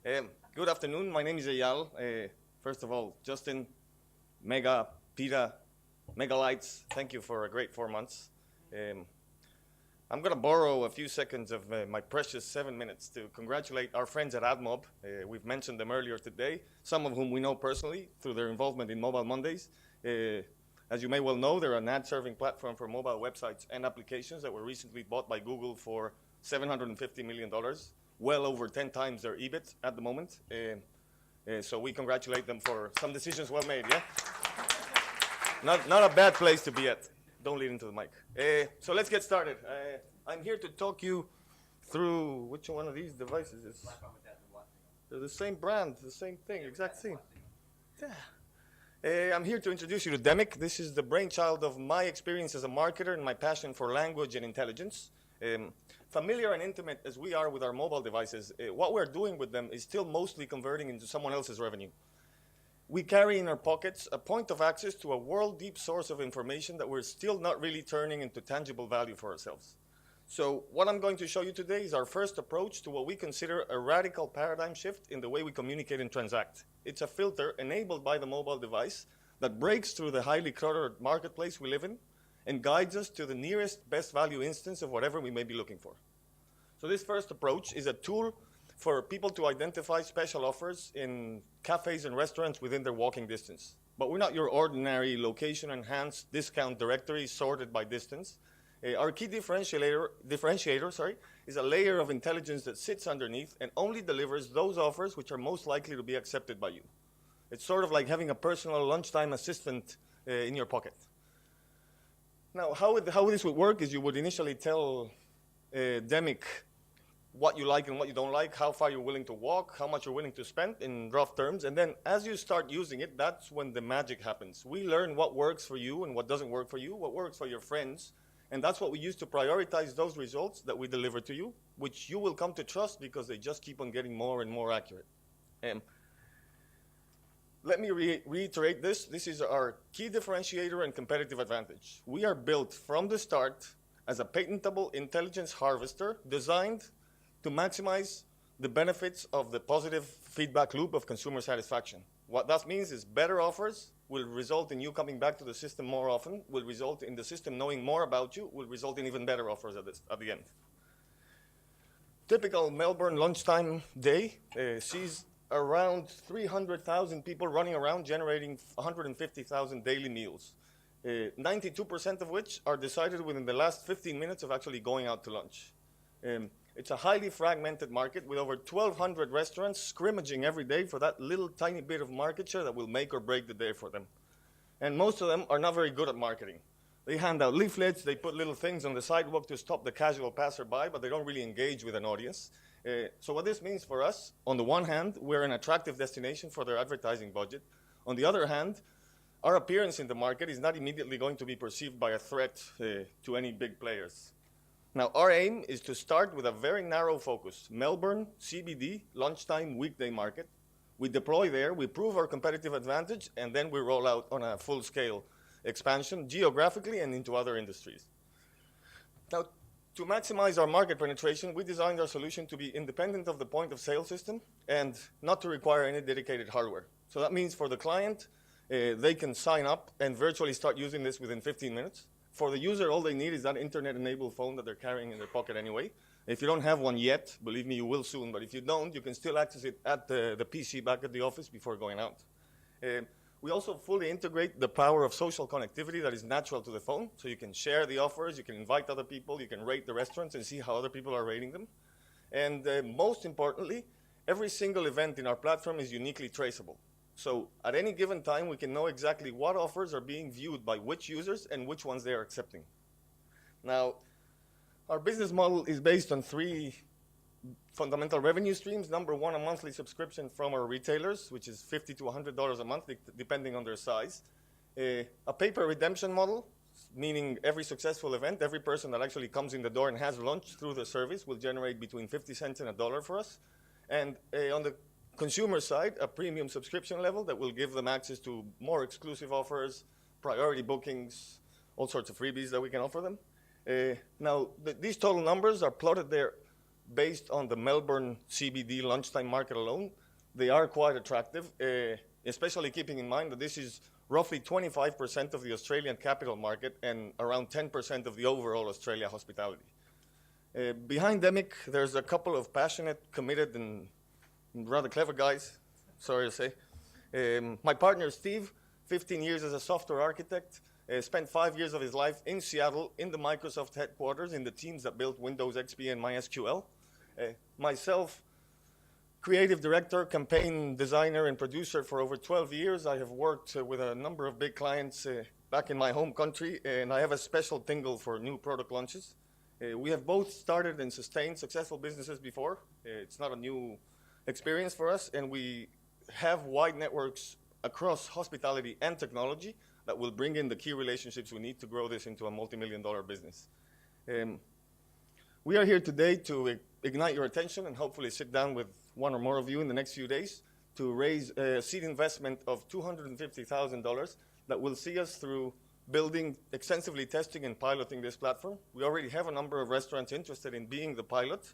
Good afternoon. My name is Eyal. First of all, Justin, Mega, Peter, Megalites, thank you for a great 4 months. I'm going to borrow a few seconds of my precious 7 minutes to congratulate our friends at AdMob. We've mentioned them earlier today, some of whom we know personally through their involvement in Mobile Mondays. As you may well know, they're an ad-serving platform for mobile websites and applications that were recently bought by Google for $750 million, well over 10 times their EBIT at the moment. So we congratulate them for some decisions well made, yeah? Not a bad place to be at. Don't lean into the mic. So let's get started. I'm here to talk you through which one of these devices is. They're the same brand, the same thing, exact same. Yeah. I'm here to introduce you to Demic. This is the brainchild of my experience as a marketer and my passion for language and intelligence. Familiar and intimate as we are with our mobile devices, what we're doing with them is still mostly converting into someone else's revenue. We carry in our pockets a point of access to a world-deep source of information that we're still not really turning into tangible value for ourselves. So what I'm going to show you today is our first approach to what we consider a radical paradigm shift in the way we communicate and transact. It's a filter enabled by the mobile device that breaks through the highly cluttered marketplace we live in and guides us to the nearest best value instance of whatever we may be looking for. So this first approach is a tool for people to identify special offers in cafes and restaurants within their walking distance. But we're not your ordinary location-enhanced discount directory sorted by distance. Our key differentiator is a layer of intelligence that sits underneath and only delivers those offers which are most likely to be accepted by you. It's sort of like having a personal lunchtime assistant in your pocket. Now, how this would work is you would initially tell Demic what you like and what you don't like, how far you're willing to walk, how much you're willing to spend in rough terms. And then as you start using it, that's when the magic happens. We learn what works for you and what doesn't work for you, what works for your friends. And that's what we use to prioritize those results that we deliver to you, which you will come to trust because they just keep on getting more and more accurate. Let me reiterate this. This is our key differentiator and competitive advantage. We are built from the start as a patentable intelligence harvester designed to maximize the benefits of the positive feedback loop of consumer satisfaction. What that means is better offers will result in you coming back to the system more often, will result in the system knowing more about you, will result in even better offers at the end. Typical Melbourne lunchtime day sees around 300,000 people running around generating 150,000 daily meals, 92% of which are decided within the last 15 minutes of actually going out to lunch. It's a highly fragmented market with over 1,200 restaurants scrimmaging every day for that little tiny bit of market share that will make or break the day for them. And most of them are not very good at marketing. They hand out leaflets, they put little things on the sidewalk to stop the casual passerby, but they don't really engage with an audience. So what this means for us, on the one hand, we're an attractive destination for their advertising budget. On the other hand, our appearance in the market is not immediately going to be perceived by a threat to any big players. Now, our aim is to start with a very narrow focus, Melbourne, CBD, lunchtime, weekday market. We deploy there, we prove our competitive advantage, and then we roll out on a full-scale expansion geographically and into other industries. Now, to maximize our market penetration, we designed our solution to be independent of the point of sale system and not to require any dedicated hardware. So that means for the client, they can sign up and virtually start using this within 15 minutes. For the user, all they need is that internet-enabled phone that they're carrying in their pocket anyway. If you don't have one yet, believe me, you will soon. But if you don't, you can still access it at the PC back at the office before going out. We also fully integrate the power of social connectivity that is natural to the phone. So you can share the offers, you can invite other people, you can rate the restaurants and see how other people are rating them. And most importantly, every single event in our platform is uniquely traceable. So at any given time, we can know exactly what offers are being viewed by which users and which ones they are accepting. Now, our business model is based on 3 fundamental revenue streams. Number one, a monthly subscription from our retailers, which is $50 to $100 a month, depending on their size. A pay-per redemption model, meaning every successful event, every person that actually comes in the door and has lunch through the service will generate between 50 cents and $1 for us. And on the consumer side, a premium subscription level that will give them access to more exclusive offers, priority bookings, all sorts of freebies that we can offer them. Now, these total numbers are plotted there based on the Melbourne CBD lunchtime market alone, they are quite attractive, especially keeping in mind that this is roughly 25% of the Australian capital market and around 10% of the overall Australia hospitality. Behind Demic, there's a couple of passionate, committed, and rather clever guys, sorry to say. My partner, Steve, 15 years as a software architect, spent 5 years of his life in Seattle, in the Microsoft headquarters, in the teams that built Windows XP and MySQL. Myself, creative director, campaign designer, and producer for over 12 years. I have worked with a number of big clients back in my home country, and I have a special tingle for new product launches. We have both started and sustained successful businesses before. It's not a new experience for us, and we have wide networks across hospitality and technology that will bring in the key relationships we need to grow this into a multi-million-dollar business. We are here today to ignite your attention and hopefully sit down with one or more of you in the next few days to raise a seed investment of $250,000 that will see us through building, extensively testing and piloting this platform. We already have a number of restaurants interested in being the pilot.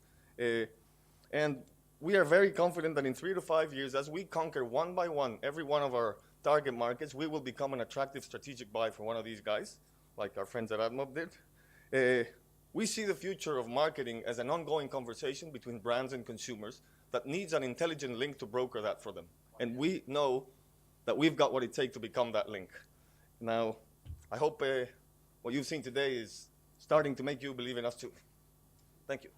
And we are very confident that in 3 to 5 years, as we conquer one by one every one of our target markets, we will become an attractive strategic buy for one of these guys, like our friends at AdMob did. We see the future of marketing as an ongoing conversation between brands and consumers that needs an intelligent link to broker that for them. And we know that we've got what it takes to become that link. Now, I hope what you've seen today is starting to make you believe in us too. Thank you.